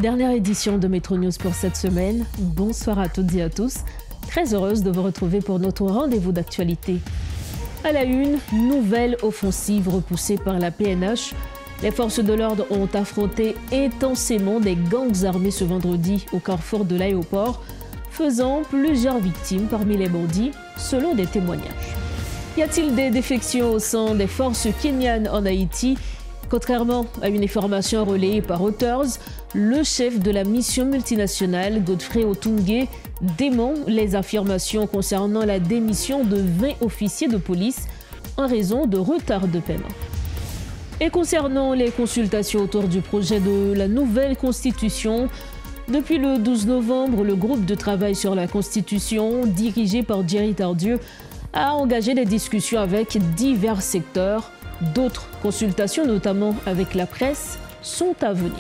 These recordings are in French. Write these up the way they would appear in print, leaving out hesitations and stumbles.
Dernière édition de Métro News pour cette semaine. Bonsoir à toutes et à tous. Très heureuse de vous retrouver pour notre rendez-vous d'actualité. À la une, nouvelle offensive repoussée par la PNH. Les forces de l'ordre ont affronté intensément des gangs armés ce vendredi au carrefour de l'aéroport, faisant plusieurs victimes parmi les bandits, selon des témoignages. Y a-t-il des défections au sein des forces kenyanes en Haïti? Contrairement à une information relayée par Reuters, le chef de la mission multinationale, Godfrey Otunge, dément les affirmations concernant la démission de 20 officiers de police en raison de retard de paiement. Et concernant les consultations autour du projet de la nouvelle Constitution, depuis le 12 novembre, le groupe de travail sur la Constitution, dirigé par Jerry Tardieu, a engagé des discussions avec divers secteurs. D'autres consultations, notamment avec la presse, sont à venir.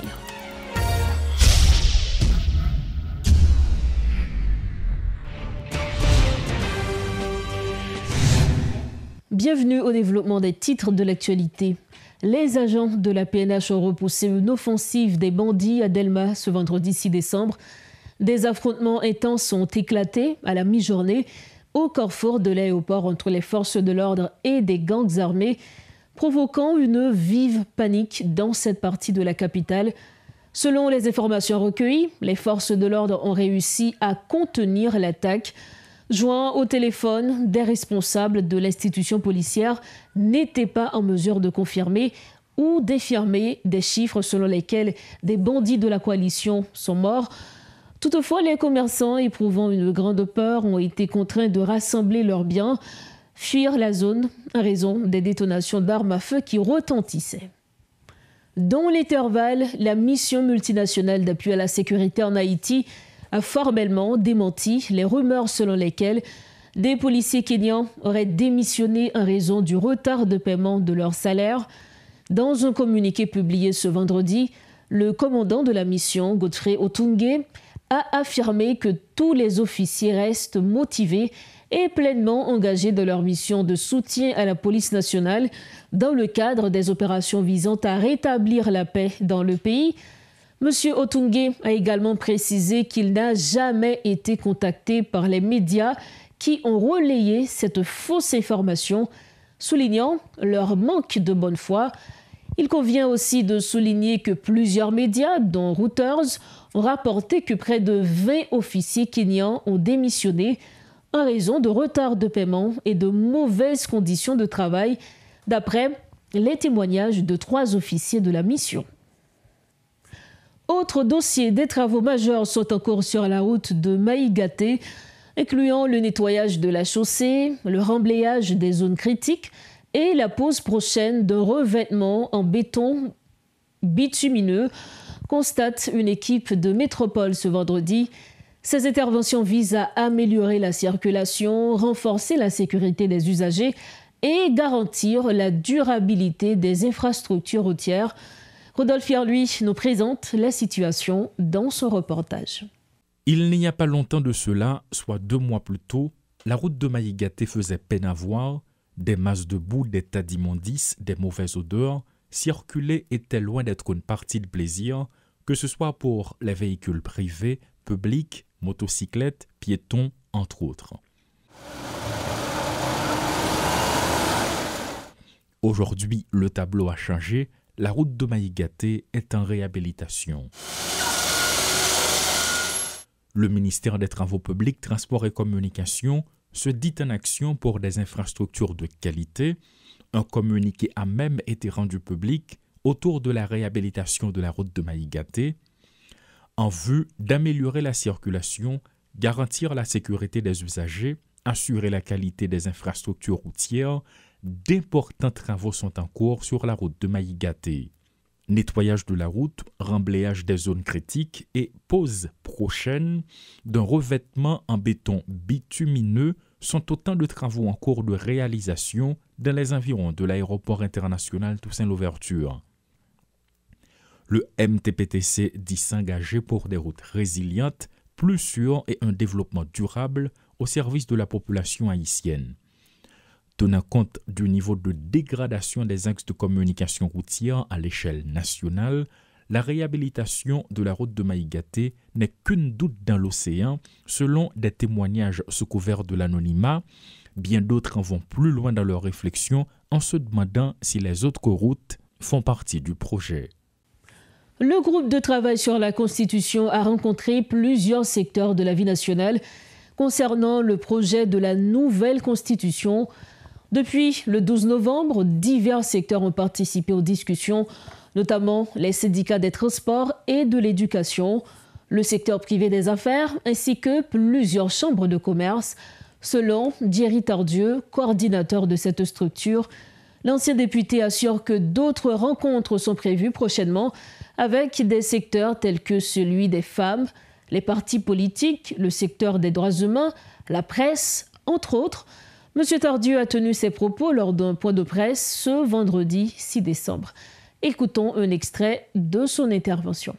Bienvenue au développement des titres de l'actualité. Les agents de la PNH ont repoussé une offensive des bandits à Delma ce vendredi 6 décembre. Des affrontements intenses ont éclaté à la mi-journée au carrefour de l'aéroport entre les forces de l'ordre et des gangs armés, provoquant une vive panique dans cette partie de la capitale. Selon les informations recueillies, les forces de l'ordre ont réussi à contenir l'attaque. Joints au téléphone, des responsables de l'institution policière n'étaient pas en mesure de confirmer ou d'affirmer des chiffres selon lesquels des bandits de la coalition sont morts. Toutefois, les commerçants éprouvant une grande peur ont été contraints de rassembler leurs biens, fuir la zone en raison des détonations d'armes à feu qui retentissaient. Dans l'intervalle, la mission multinationale d'appui à la sécurité en Haïti a formellement démenti les rumeurs selon lesquelles des policiers kenyans auraient démissionné en raison du retard de paiement de leur salaire. Dans un communiqué publié ce vendredi, le commandant de la mission, Godfrey Otunge, a affirmé que tous les officiers restent motivés et pleinement engagés dans leur mission de soutien à la police nationale dans le cadre des opérations visant à rétablir la paix dans le pays. M. Otunge a également précisé qu'il n'a jamais été contacté par les médias qui ont relayé cette fausse information, soulignant leur manque de bonne foi. Il convient aussi de souligner que plusieurs médias, dont Reuters, ont rapporté que près de 20 officiers kenyans ont démissionné en raison de retard de paiement et de mauvaises conditions de travail, d'après les témoignages de 3 officiers de la mission. Autres dossiers, des travaux majeurs sont en cours sur la route de Maïgaté, incluant le nettoyage de la chaussée, le remblayage des zones critiques et la pose prochaine d'un revêtement en béton bitumineux, constate une équipe de Métropole ce vendredi. Ces interventions visent à améliorer la circulation, renforcer la sécurité des usagers et garantir la durabilité des infrastructures routières. Rodolphe Pierre-Louis nous présente la situation dans son reportage. Il n'y a pas longtemps de cela, soit 2 mois plus tôt, la route de Maïgaté faisait peine à voir. Des masses de boue, des tas d'immondices, des mauvaises odeurs. Circuler était loin d'être une partie de plaisir, que ce soit pour les véhicules privés, publics, motocyclettes, piétons, entre autres. Aujourd'hui, le tableau a changé. La route de Maïgaté est en réhabilitation. Le ministère des Travaux publics, Transports et Communications se dit en action pour des infrastructures de qualité. Un communiqué a même été rendu public autour de la réhabilitation de la route de Maïgaté en vue d'améliorer la circulation, garantir la sécurité des usagers, assurer la qualité des infrastructures routières. D'importants travaux sont en cours sur la route de Maïgaté. Nettoyage de la route, remblayage des zones critiques et pose prochaine d'un revêtement en béton bitumineux sont autant de travaux en cours de réalisation dans les environs de l'aéroport international Toussaint-Louverture. Le MTPTC dit s'engager pour des routes résilientes, plus sûres et un développement durable au service de la population haïtienne. Tenant compte du niveau de dégradation des axes de communication routière à l'échelle nationale, la réhabilitation de la route de Maïgaté n'est qu'une goutte dans l'océan, selon des témoignages sous couvert de l'anonymat. Bien d'autres en vont plus loin dans leurs réflexions en se demandant si les autres routes font partie du projet. Le groupe de travail sur la Constitution a rencontré plusieurs secteurs de la vie nationale concernant le projet de la nouvelle Constitution. Depuis le 12 novembre, divers secteurs ont participé aux discussions, notamment les syndicats des transports et de l'éducation, le secteur privé des affaires ainsi que plusieurs chambres de commerce. Selon Thierry Tardieu, coordinateur de cette structure, l'ancien député assure que d'autres rencontres sont prévues prochainement avec des secteurs tels que celui des femmes, les partis politiques, le secteur des droits humains, la presse, entre autres. M. Tardieu a tenu ses propos lors d'un point de presse ce vendredi 6 décembre. Écoutons un extrait de son intervention.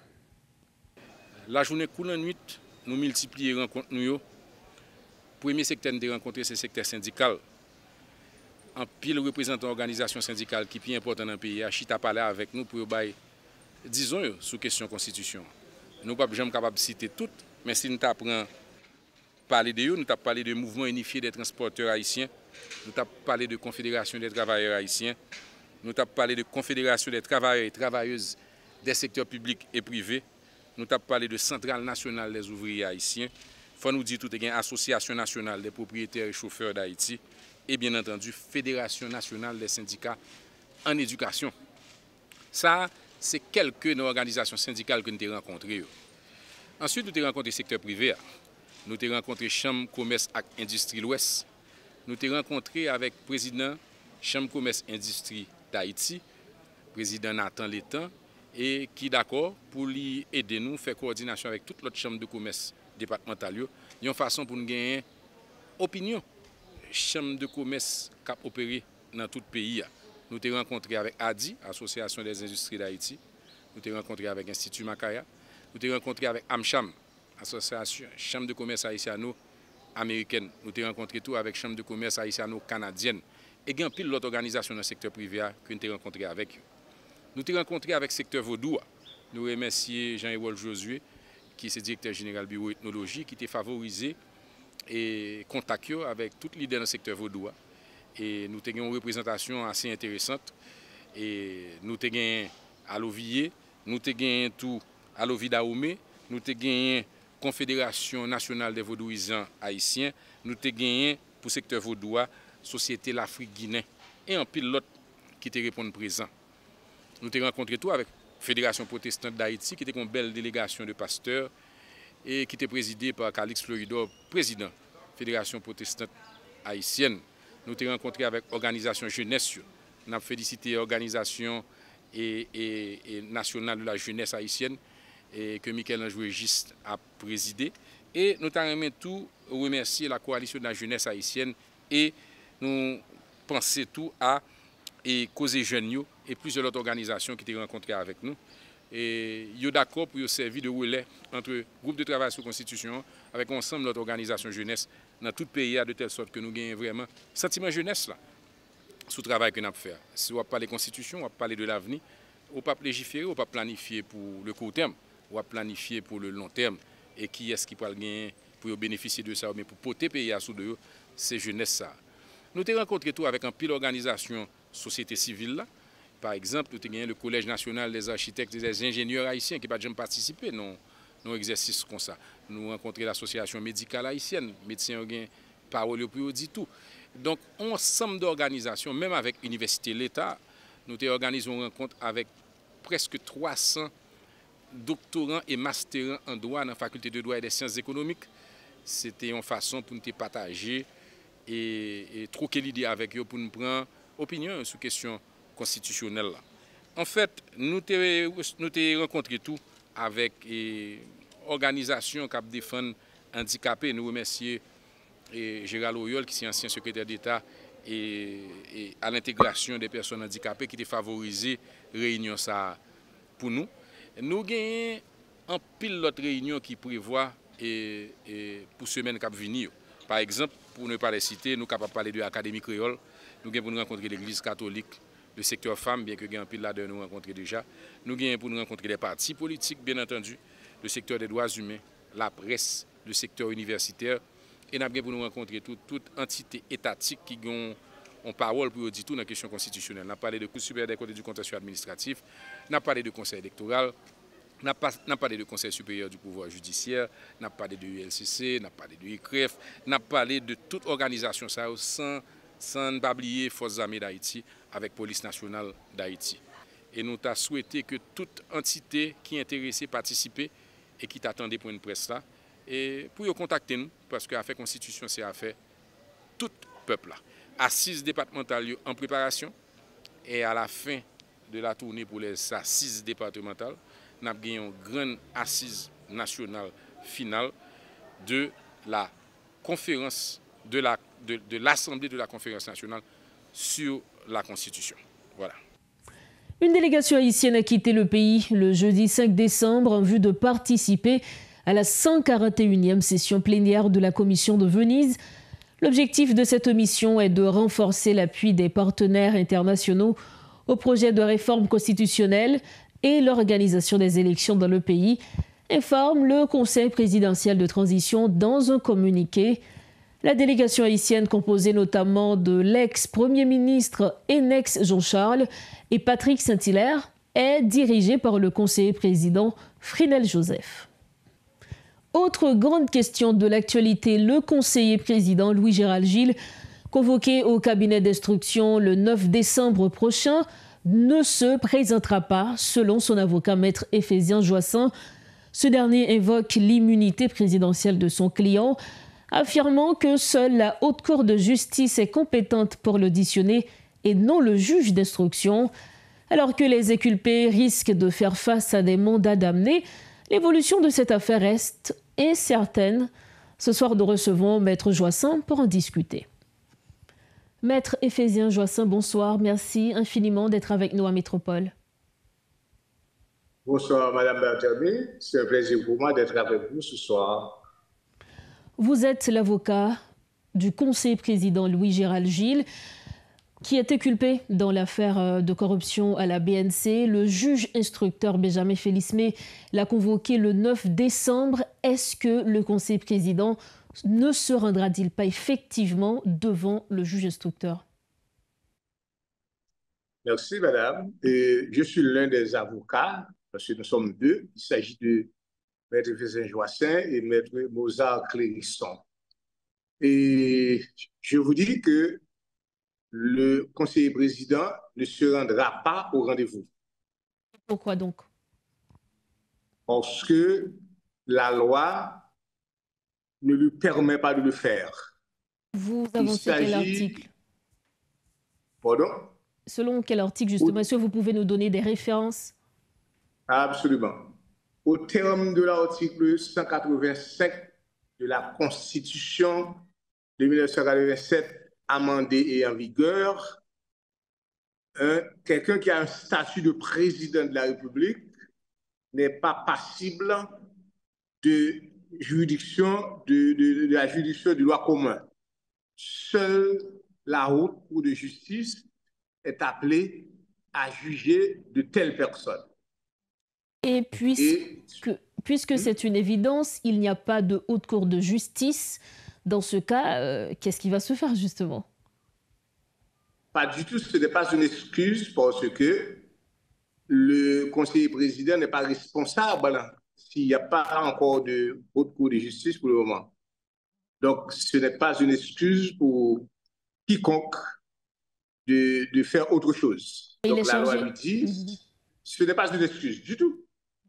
La journée coule en nuit, nous multiplions les rencontres. Le premier secteur de rencontrer, c'est le secteur syndical. En pile représentant l'organisation syndicale qui est plus importante dans le pays, a chita parler avec nous pour disons sur question constitution. Nous ne sommes pas capables de citer toutes, mais si nous apprenons parler de eux, nous avons parlé de mouvement unifié des transporteurs haïtiens, nous avons parlé de confédération des travailleurs haïtiens, nous avons parlé de confédération des travailleurs et travailleuses des secteurs publics et privés, nous avons parlé de centrale nationale des ouvriers haïtiens, il faut nous dire tout est association nationale des propriétaires et chauffeurs d'Haïti et bien entendu fédération nationale des syndicats en éducation. Ça, c'est quelques organisations syndicales que nous avons rencontrées. Ensuite, nous avons rencontré le secteur privé. Nous avons rencontré Chambre Commerce et Industrie l'Ouest. Nous avons rencontré avec le président Chambre Commerce et Industrie d'Haïti, président Nathan Létan, et qui est d'accord pour lui aider nous, faire coordination avec toute l'autre chambre de commerce départementale. Il y a une façon pour nous gagner opinion. Chambre de commerce qui a opéré dans tout le pays. Nous avons rencontré avec ADI, Association des industries d'Haïti. Nous avons rencontré avec l'Institut Makaya. Nous avons rencontré avec AmCham, Association Chambre de commerce haïtiano-américaine. Nous avons rencontré tout avec Chambre de commerce haïtiano-canadienne. Et il y a pile d'autres organisations dans le secteur privé que nous avons rencontré avec eux. Nous avons rencontré avec le secteur Vaudois. Nous remercions Jean-Yves Josué, qui est directeur général bureau ethnologie, qui était favorisé et contact avec tous les leaders dans le secteur Vaudois. Et nous avons une représentation assez intéressante. Et nous avons à Lovier, nous avons tout à Lovidaoumé, nous avons Confédération nationale des vaudouisants haïtiens, nous avons pour le secteur vaudois, Société l'Afrique Guinée et un pilote qui te répond présent. Nous avons rencontré tout avec la Fédération protestante d'Haïti, qui était une belle délégation de pasteurs et qui était présidée par Calix Floridor, président de la Fédération protestante haïtienne. Nous avons rencontré avec l'organisation jeunesse. Nous avons félicité l'organisation nationale de la jeunesse haïtienne et que Michel-Ange Régis a présidé. Et nous avons tout remercié la coalition de la jeunesse haïtienne et nous pensons tout à causer jeunes et plusieurs autres organisations qui étaient rencontrées avec nous. Et ils sont d'accord pour servir de relais entre le groupe de travail sur la Constitution avec ensemble notre organisation jeunesse dans tout le pays, de telle sorte que nous gagnons vraiment sentiment jeunesse là, sous le travail que nous avons fait. Si on parle de Constitution, on parle de l'avenir, on ne peut pas légiférer, on ne peut pas planifier pour le court terme, on va planifier pour le long terme. Et qui est-ce qui peut gagner pour bénéficier de ça, mais pour porter le pays à sous de eux, c'est jeunesse ça. Nous avons rencontré tout avec un pile d'organisation société civile là. Par exemple, nous avons gagné le Collège national des architectes et des ingénieurs haïtiens qui n'ont pas jamais participé dans exercice comme ça. Nous avons rencontré l'association médicale haïtienne, médecins ont gagné parole pour dit tout. Donc, ensemble d'organisations, même avec l'Université de l'État, nous avons organisé une rencontre avec presque 300 doctorants et masterants en droit dans la faculté de droit et des sciences économiques. C'était une façon pour nous partager et troquer l'idée avec eux pour nous prendre opinion sur question constitutionnelle. En fait, nous avons rencontré tout avec organisations qui défendent les handicapés. Nous remercions Gérald Oyol, qui est ancien secrétaire d'État et à l'intégration des personnes handicapées, qui a favorisé la réunion ça pour nous. Nous avons un pile d'autres réunions qui prévoient pour semaine qui venir. Par exemple, pour ne pas les citer, nous sommes capables de parler de l'Académie créole, nous avons rencontré l'Église catholique le secteur femmes, bien que un pile là-dedans nous rencontrer déjà. Nous gagnons pour nous rencontrer les partis politiques, bien entendu, le secteur des droits humains, la presse, le secteur universitaire. Et nous avons pour nous rencontrer toute entité étatique qui ont parole pour dire tout dans la question constitutionnelle. Nous avons parlé de Cour supérieure des comptes et du contentieux administratif, nous avons parlé de conseil électoral, nous avons parlé de conseil supérieur du pouvoir judiciaire, nous avons parlé de ULCC, nous avons parlé de ICREF, nous avons parlé de toute organisation ça, sans ne pas oublier Forces armées d'Haïti avec Police nationale d'Haïti. Et nous avons souhaité que toute entité qui est intéressée participe et qui t'attendait pour une presse là, et pour contacter nous, parce que l'affaire constitution, c'est affaire tout peuple là. Assises départementales en préparation, et à la fin de la tournée pour les assises départementales, nous avons gagné une grande assise nationale finale de la conférence de l'Assemblée de la conférence nationale sur la Constitution. Voilà. Une délégation haïtienne a quitté le pays le jeudi 5 décembre en vue de participer à la 141e session plénière de la Commission de Venise. L'objectif de cette mission est de renforcer l'appui des partenaires internationaux au projet de réforme constitutionnelle et l'organisation des élections dans le pays, informe le Conseil présidentiel de transition dans un communiqué. La délégation haïtienne, composée notamment de l'ex-premier ministre Enex Jean-Charles et Patrick Saint-Hilaire, est dirigée par le conseiller président Frinel Joseph. Autre grande question de l'actualité, le conseiller président Louis-Gérald Gilles, convoqué au cabinet d'instruction le 9 décembre prochain, ne se présentera pas, selon son avocat maître Ephésien Joissin. Ce dernier invoque l'immunité présidentielle de son client, affirmant que seule la Haute Cour de justice est compétente pour l'auditionner et non le juge d'instruction. Alors que les inculpés risquent de faire face à des mandats d'amener, l'évolution de cette affaire reste incertaine. Ce soir, nous recevons Maître Joissin pour en discuter. Maître Ephésien Joissin, bonsoir. Merci infiniment d'être avec nous à Métropole. Bonsoir, Madame Berthelmy. C'est un plaisir pour moi d'être avec vous ce soir. Vous êtes l'avocat du conseiller président Louis-Gérald Gilles, qui est inculpé dans l'affaire de corruption à la BNC. Le juge instructeur Benjamin Félismé l'a convoqué le 9 décembre. Est-ce que le conseiller président ne se rendra-t-il pas effectivement devant le juge instructeur? Merci, Madame. Et je suis l'un des avocats, parce que nous sommes deux. Il s'agit de Maître Ephésien Joissin et Maître Mozart Clérisson. Et je vous dis que le conseiller président ne se rendra pas au rendez-vous. Pourquoi donc? Parce que la loi ne lui permet pas de le faire. Vous avancez quel article? Pardon? Selon quel article, justement? Est-ce que vous pouvez nous donner des références? Absolument. Au terme de l'article 185 de la Constitution de 1987, amendée et en vigueur, quelqu'un qui a un statut de président de la République n'est pas passible de juridiction, de la juridiction du droit commun. Seule la Haute Cour de justice est appelée à juger de telles personnes. Et puisque c'est une évidence, il n'y a pas de Haute Cour de justice. Dans ce cas, qu'est-ce qui va se faire justement? Pas du tout, ce n'est pas une excuse parce que le conseiller président n'est pas responsable s'il n'y a pas encore de Haute Cour de justice pour le moment. Donc, ce n'est pas une excuse pour quiconque de faire autre chose. Donc, la loi lui dit, ce n'est pas une excuse du tout.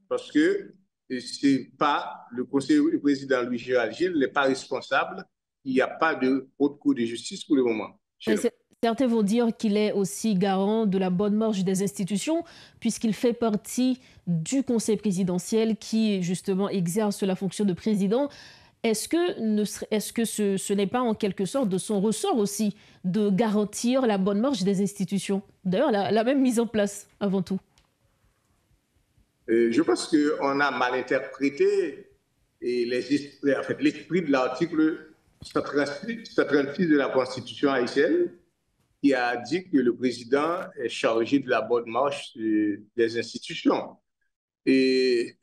Parce que c'est pas le conseiller président Louis-Gérald Gilles n'est pas responsable. Il n'y a pas de Haute Cour de justice pour le moment. Certains vont dire qu'il est aussi garant de la bonne marche des institutions, puisqu'il fait partie du conseil présidentiel qui, justement, exerce la fonction de président. Est-ce que ce n'est pas en quelque sorte de son ressort aussi de garantir la bonne marche des institutions? D'ailleurs, la même mise en place avant tout. Je pense qu'on a mal interprété l'esprit de l'article 136 de la Constitution haïtienne. qui a dit que le président est chargé de la bonne marche des institutions. Et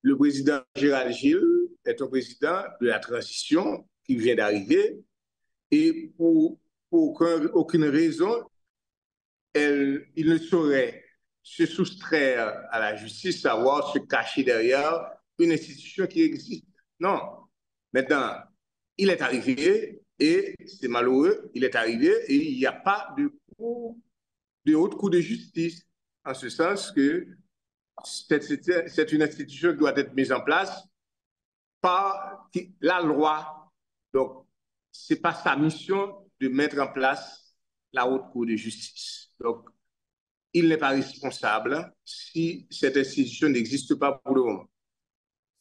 le président Gérald Gilles est un président de la transition qui vient d'arriver et pour aucune raison, il ne saurait se soustraire à la justice, savoir se cacher derrière une institution qui existe. Non. Maintenant, il est arrivé et c'est malheureux, il est arrivé et il n'y a pas de haute cour de justice, en ce sens que c'est une institution qui doit être mise en place par la loi. Donc, ce n'est pas sa mission de mettre en place la haute cour de justice. Donc, il n'est pas responsable si cette institution n'existe pas pour le moment.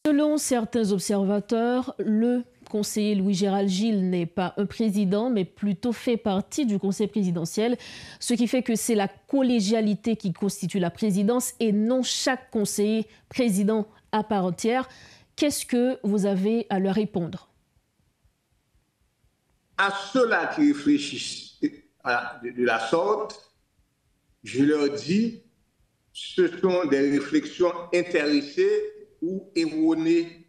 Selon certains observateurs, le conseiller Louis-Gérald Gilles n'est pas un président, mais plutôt fait partie du conseil présidentiel, ce qui fait que c'est la collégialité qui constitue la présidence et non chaque conseiller président à part entière. Qu'est-ce que vous avez à leur répondre? À ceux-là qui réfléchissent de la sorte, je leur dis, ce sont des réflexions intéressées ou erronées,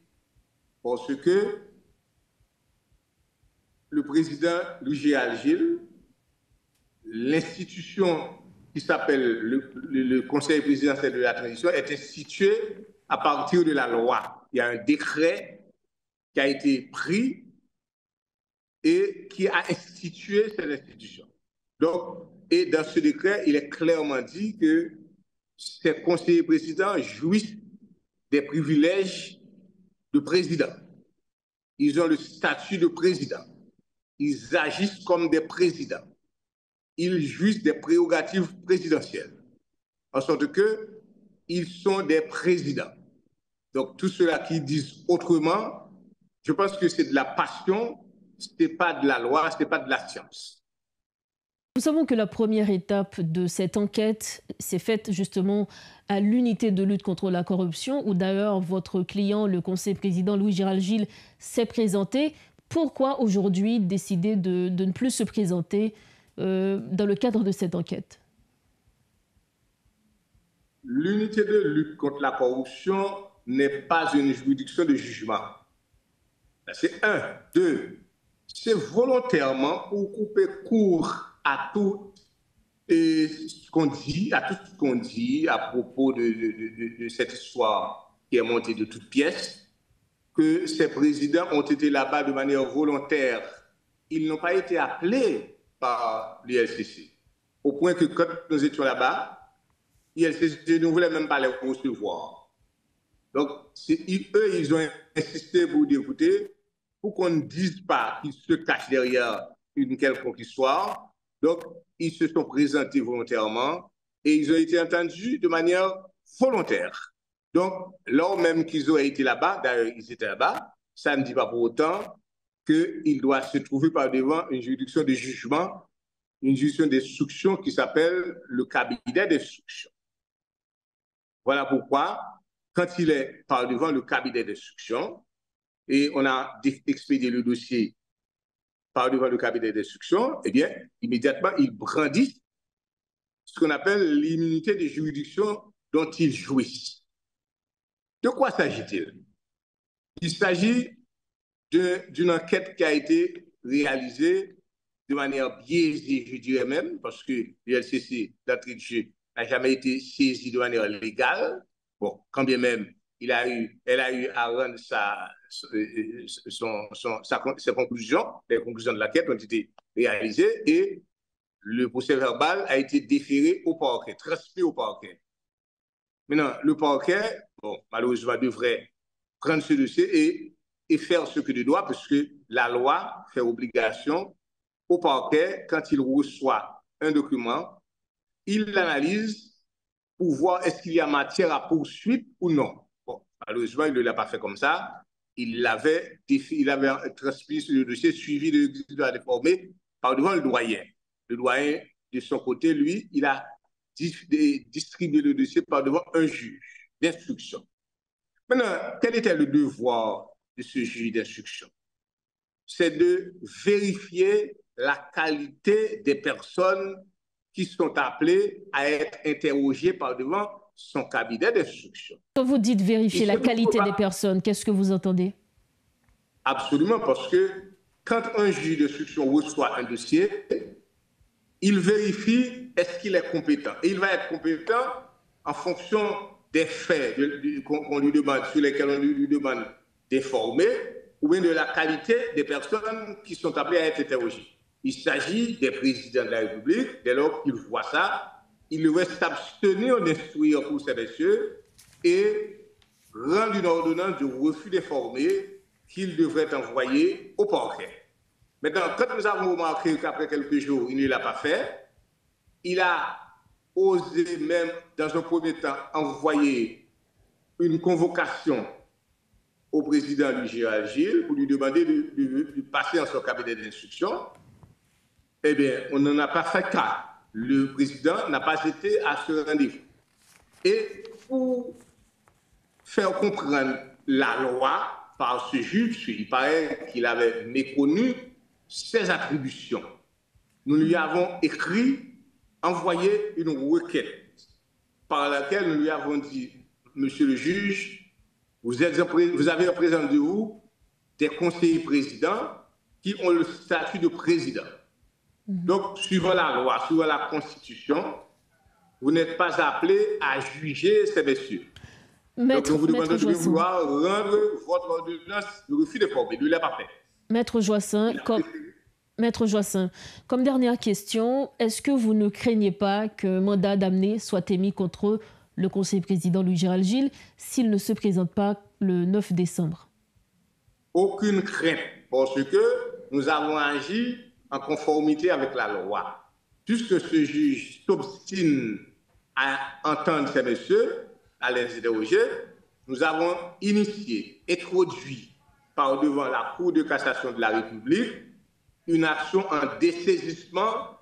parce que le président Louis-Gérald Gilles, l'institution qui s'appelle le Conseil présidentiel de la transition est instituée à partir de la loi. Il y a un décret qui a été pris et qui a institué cette institution. Donc, et dans ce décret, il est clairement dit que ces conseillers présidents jouissent des privilèges de président. Ils ont le statut de président. Ils agissent comme des présidents. Ils jouissent des prérogatives présidentielles, en sorte qu'ils sont des présidents. Donc, tous ceux-là qui disent autrement, je pense que c'est de la passion, ce n'est pas de la loi, ce n'est pas de la science. Nous savons que la première étape de cette enquête s'est faite justement à l'unité de lutte contre la corruption, où d'ailleurs votre client, le conseiller président Louis-Gérald Gilles, s'est présenté. Pourquoi aujourd'hui décider de ne plus se présenter dans le cadre de cette enquête? L'unité de lutte contre la corruption n'est pas une juridiction de jugement. C'est un. Deux, c'est volontairement pour couper court à tout ce qu'on dit, à propos de cette histoire qui est montée de toutes pièces, que ces présidents ont été là-bas de manière volontaire. Ils n'ont pas été appelés par l'ILCC. Au point que quand nous étions là-bas, l'ILCC ne voulait même pas les recevoir. Donc, eux, ils ont insisté pour dire, écoutez, pour qu'on ne dise pas qu'ils se cachent derrière une quelconque histoire. Donc, ils se sont présentés volontairement et ils ont été entendus de manière volontaire. Donc, lors même qu'ils auraient été là-bas, d'ailleurs, ils étaient là-bas, ça ne dit pas pour autant qu'ils doivent se trouver par devant une juridiction de jugement, une juridiction d'instruction qui s'appelle le cabinet d'instruction. Voilà pourquoi, quand il est par devant le cabinet d'instruction, et on a expédié le dossier par devant le cabinet d'instruction, eh bien, immédiatement, il brandit ce qu'on appelle l'immunité de juridiction dont il jouissent. De quoi s'agit-il? Il s'agit d'une enquête qui a été réalisée de manière biaisée, je dirais même, parce que l'ILCC, d'entrée de jeu, n'a jamais été saisi de manière légale. Bon, quand bien même, elle a eu à rendre ses conclusions. Les conclusions de l'enquête ont été réalisées et le procès verbal a été déféré au parquet, transmis au parquet. Maintenant, le parquet, bon, malheureusement, devrait prendre ce dossier et faire ce que de doit, parce que la loi fait obligation au parquet, quand il reçoit un document, il l'analyse pour voir est-ce qu'il y a matière à poursuite ou non. Bon, malheureusement, il ne l'a pas fait comme ça. Il avait transmis le dossier suivi de la déformée par devant le doyen. Le doyen, de son côté, lui, il a distribué le dossier par devant un juge d'instruction. Maintenant, quel était le devoir de ce juge d'instruction? C'est de vérifier la qualité des personnes qui sont appelées à être interrogées par devant son cabinet d'instruction. Quand vous dites vérifier la qualité des personnes, qu'est-ce que vous entendez? Absolument, parce que quand un juge d'instruction reçoit un dossier, il vérifie est-ce qu'il est compétent. Et il va être compétent en fonction des faits qu'on lui demande, sur lesquels on lui demande d'informer, ou bien de la qualité des personnes qui sont appelées à être interrogées. Il s'agit des présidents de la République. Dès lors qu'ils voient ça, ils devraient s'abstenir d'instruire pour ces messieurs et rendre une ordonnance de refus d'informer qu'ils devraient envoyer au parquet. Maintenant, quand nous avons remarqué qu'après quelques jours, il ne l'a pas fait, il a osé même, dans un premier temps, envoyer une convocation au président Louis-Gérald Gilles pour lui demander de passer en son cabinet d'instruction. Eh bien, on n'en a pas fait cas. Le président n'a pas été à ce rendez-vous. Et pour faire comprendre la loi par ce juge, il paraît qu'il avait méconnu ses attributions. Nous lui avons écrit, envoyé une requête par laquelle nous lui avons dit, monsieur le juge, vous avez en présence de vous des conseillers présidents qui ont le statut de président. Donc, suivant la loi, suivant la Constitution, vous n'êtes pas appelé à juger ces messieurs. Donc, nous vous demandons de vouloir rendre votre ordonnance de refus de former. Ne l'a pas fait. Maître Joissin, comme dernière question, est-ce que vous ne craignez pas qu'un mandat d'amener soit émis contre le conseiller président Louis-Gérald Gilles s'il ne se présente pas le 9 décembre? Aucune crainte, parce que nous avons agi en conformité avec la loi. Puisque ce juge s'obstine à entendre ces messieurs, à les interroger, nous avons initié, introduit par devant la Cour de cassation de la République une action en dessaisissement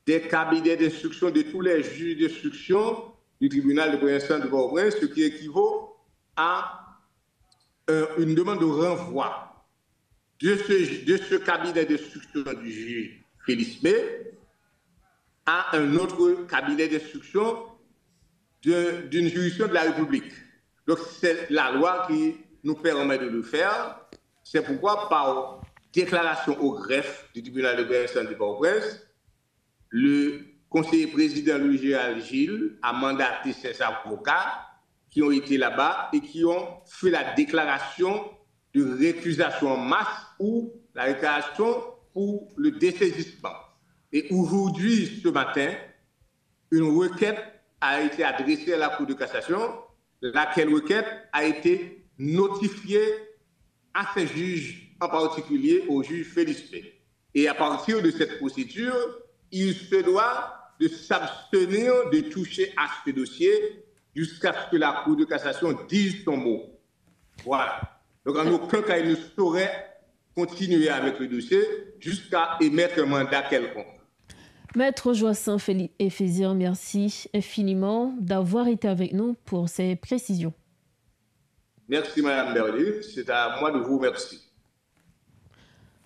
des cabinets d'instruction de tous les juges d'instruction du tribunal de première instance de Port-au-Prince, ce qui équivaut à une demande de renvoi de ce cabinet d'instruction du juge Félix May à un autre cabinet d'instruction d'une juridiction de la République. Donc, c'est la loi qui nous permet de le faire. C'est pourquoi, par déclaration au greffe du tribunal de première instance de Port-au-Prince, le conseiller président Louis-Gérald Gilles a mandaté ses avocats qui ont été là-bas et qui ont fait la déclaration de récusation en masse ou la déclaration pour le dessaisissement. Et aujourd'hui, ce matin, une requête a été adressée à la Cour de cassation, laquelle requête a été notifiée à ces juges, en particulier au juge Félix May. Et à partir de cette procédure, il se doit de s'abstenir de toucher à ce dossier jusqu'à ce que la Cour de cassation dise son mot. Voilà. Donc, en aucun cas, il ne saurait continuer avec le dossier jusqu'à émettre un mandat quelconque. Maître Joissin Ephésien, merci infiniment d'avoir été avec nous pour ces précisions. Merci, Mme Berlin. C'est à moi de vous remercier.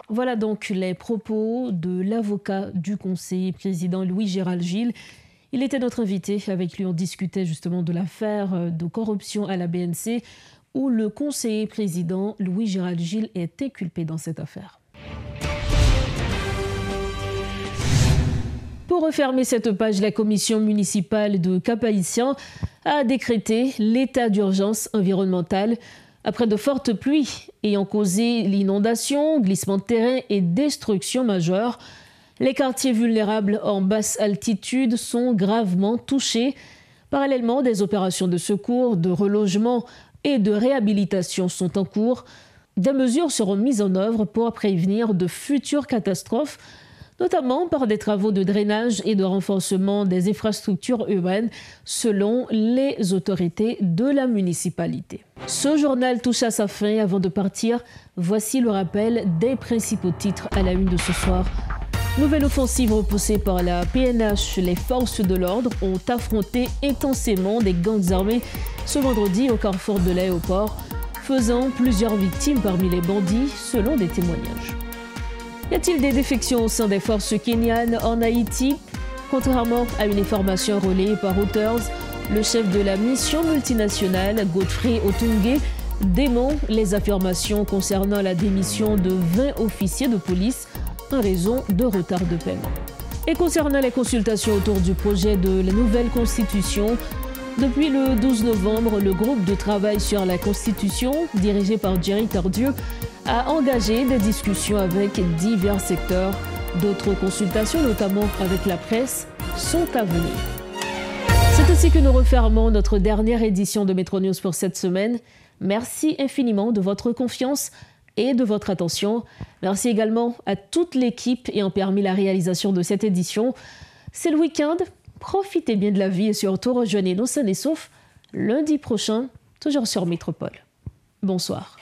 Voilà donc les propos de l'avocat du conseiller président Louis-Gérald Gilles. Il était notre invité. Avec lui, on discutait justement de l'affaire de corruption à la BNC où le conseiller président Louis-Gérald Gilles est inculpé dans cette affaire. Pour refermer cette page, la commission municipale de Cap-Haïtien a décrété l'état d'urgence environnementale après de fortes pluies ayant causé l'inondation, glissement de terrain et destruction majeure. Les quartiers vulnérables en basse altitude sont gravement touchés. Parallèlement, des opérations de secours, de relogement et de réhabilitation sont en cours. Des mesures seront mises en œuvre pour prévenir de futures catastrophes, notamment par des travaux de drainage et de renforcement des infrastructures urbaines, selon les autorités de la municipalité. Ce journal touche à sa fin. Avant de partir, voici le rappel des principaux titres à la une de ce soir. Nouvelle offensive repoussée par la PNH. Les forces de l'ordre ont affronté intensément des gangs armés ce vendredi au carrefour de l'aéroport, faisant plusieurs victimes parmi les bandits, selon des témoignages. Y a-t-il des défections au sein des forces kenyanes en Haïti? Contrairement à une information relayée par Reuters, le chef de la mission multinationale, Godfrey Otunge, dément les affirmations concernant la démission de 20 officiers de police en raison de retard de paiement. Et concernant les consultations autour du projet de la nouvelle Constitution, depuis le 12 novembre, le groupe de travail sur la Constitution, dirigé par Jerry Tardieu, a engagé des discussions avec divers secteurs. D'autres consultations, notamment avec la presse, sont à venir. C'est ainsi que nous refermons notre dernière édition de Metro News pour cette semaine. Merci infiniment de votre confiance et de votre attention. Merci également à toute l'équipe ayant permis la réalisation de cette édition. C'est le week-end, profitez bien de la vie et surtout rejoignez-nous sains et saufs lundi prochain, toujours sur Métropole. Bonsoir.